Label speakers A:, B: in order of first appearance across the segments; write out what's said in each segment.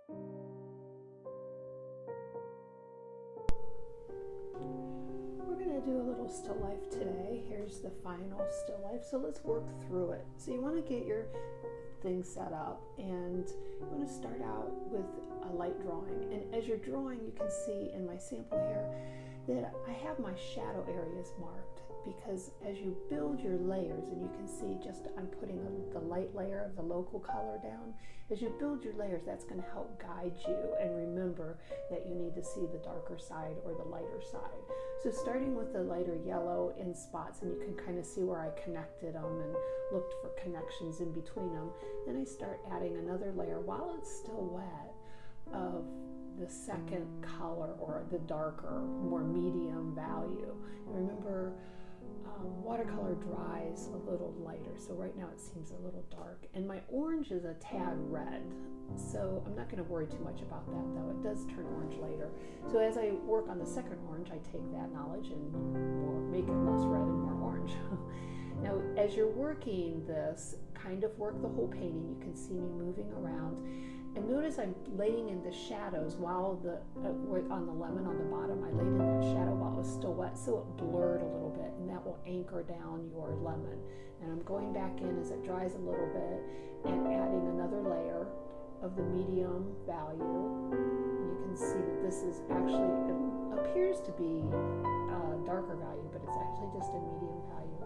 A: We're going to do a little still life today. Here's the final still life. So let's work through it. So you want to get your thing set up, and you want to start out with a light drawing. And as you're drawing, you can see in my sample here that I have my shadow areas marked, because as you build your layers, and you can see just I'm putting the light layer of the local color down. As you build your layers, that's going to help guide you and remember that you need to see the darker side or the lighter side. So starting with the lighter yellow in spots, and you can kind of see where I connected them and looked for connections in between them. Then I start adding another layer while it's still wet of the second color, or the darker, more medium value. Remember, watercolor dries a little lighter, so right now it seems a little dark. And my orange is a tad red, so I'm not going to worry too much about that, though. It does turn orange later. So as I work on the second orange, I take that knowledge and make it less red and more orange. Now, as you're working this, kind of work the whole painting. You can see me moving around. And notice I'm laying in the shadows while on the lemon on the bottom, I laid in that shadow while it was still wet, so it blurred a little bit, and that will anchor down your lemon. And I'm going back in as it dries a little bit and adding another layer of the medium value. You can see that this is actually, it appears to be a darker value, but it's actually just a medium value.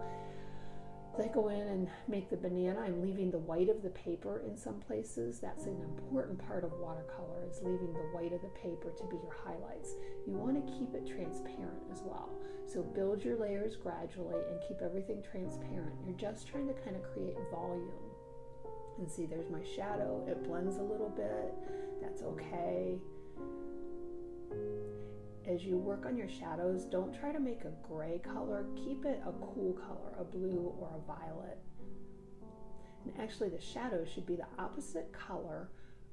A: As I go in and make the banana, I'm leaving the white of the paper in some places. That's an important part of watercolor, is leaving the white of the paper to be your highlights. You want to keep it transparent as well. So build your layers gradually and keep everything transparent. You're just trying to kind of create volume. And see, there's my shadow. It blends a little bit. That's okay. As you work on your shadows, don't try to make a gray color. Keep it a cool color, a blue or a violet. And actually the shadow should be the opposite color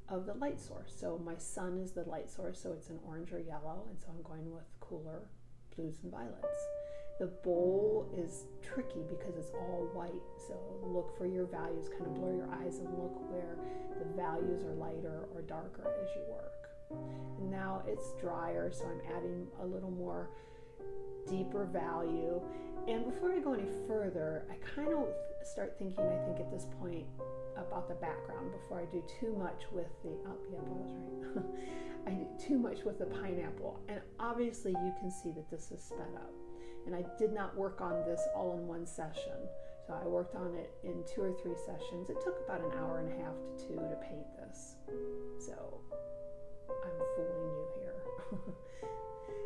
A: of the light source. So my sun is the light source, so it's an orange or yellow, and so I'm going with cooler blues and violets. The bowl is tricky because it's all white, so look for your values, kind of blur your eyes and look where the values are lighter or darker as you work. And now it's drier, so I'm adding a little more deeper value. And before I go any further, I kind of start thinking, I think at this point, about the background before I do too much with the, I was right. I do too much with the pineapple. And obviously you can see that this is sped up. And I did not work on this all in one session. So I worked on it in 2 or 3 sessions. It took about an hour and a half to 2 to paint this. So I'm fooling you here.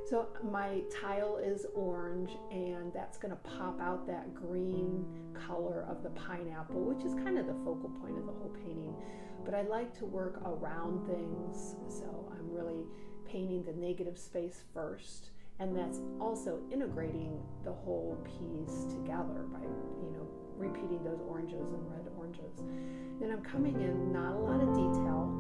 A: So my tile is orange, and that's going to pop out that green color of the pineapple, which is kind of the focal point of the whole painting. But I like to work around things, so I'm really painting the negative space first, and that's also integrating the whole piece together by, repeating those oranges and red oranges. Then I'm coming in, not a lot of detail.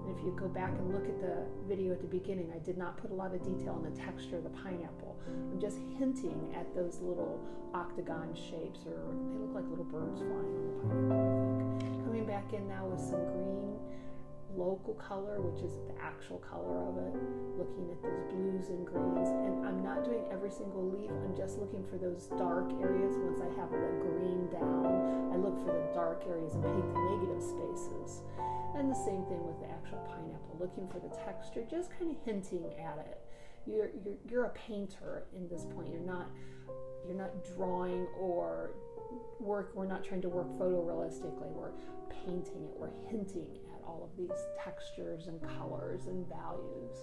A: If you go back and look at the video at the beginning, I did not put a lot of detail on the texture of the pineapple. I'm just hinting at those little octagon shapes, or they look like little birds flying on the pineapple, I think. Coming back in now with some green local color, which is the actual color of it, looking at those blues and greens. And I'm not doing every single leaf, I'm just looking for those dark areas. Once I have the green down, I look for the dark areas and paint the negative spaces. And the same thing with the actual pineapple, looking for the texture, just kind of hinting at it. You're a painter in this point. You're not drawing or we're not trying to work photorealistically. We're painting it. We're hinting at all of these textures and colors and values.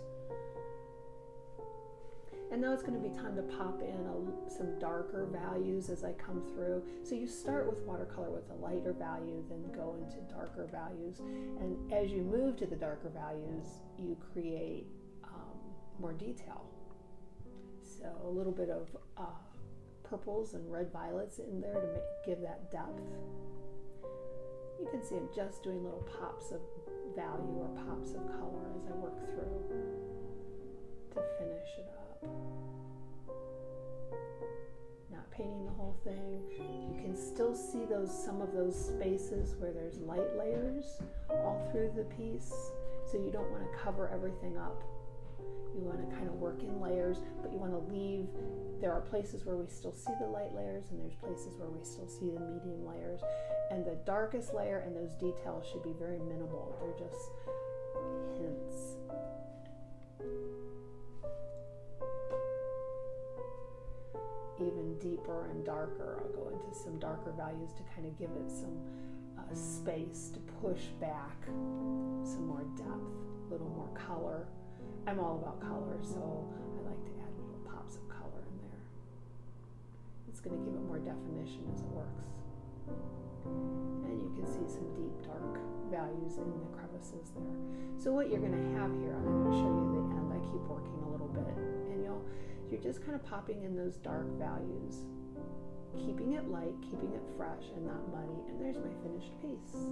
A: And now it's going to be time to pop in some darker values as I come through. So you start with watercolor with a lighter value, then go into darker values. And as you move to the darker values, you create more detail. So a little bit of purples and red violets in there to give that depth. You can see I'm just doing little pops of value or pops of color as I work through to finish it up. Not painting the whole thing, you can still see some of those spaces where there's light layers all through the piece. So you don't want to cover everything up. You want to kind of work in layers, but you want to leave, there are places where we still see the light layers and there's places where we still see the medium layers. And the darkest layer and those details should be very minimal. They're just hints. Even deeper and darker, I'll go into some darker values to kind of give it some space to push back, some more depth, a little more color. I'm all about color, so I like to add little pops of color in there. It's going to give it more definition as it works. And you can see some deep dark values in the crevices there. So what you're going to have here, I'm going to show you the end. I keep working a little bit, and you're just kind of popping in those dark values, keeping it light, keeping it fresh and not muddy, and there's my finished piece.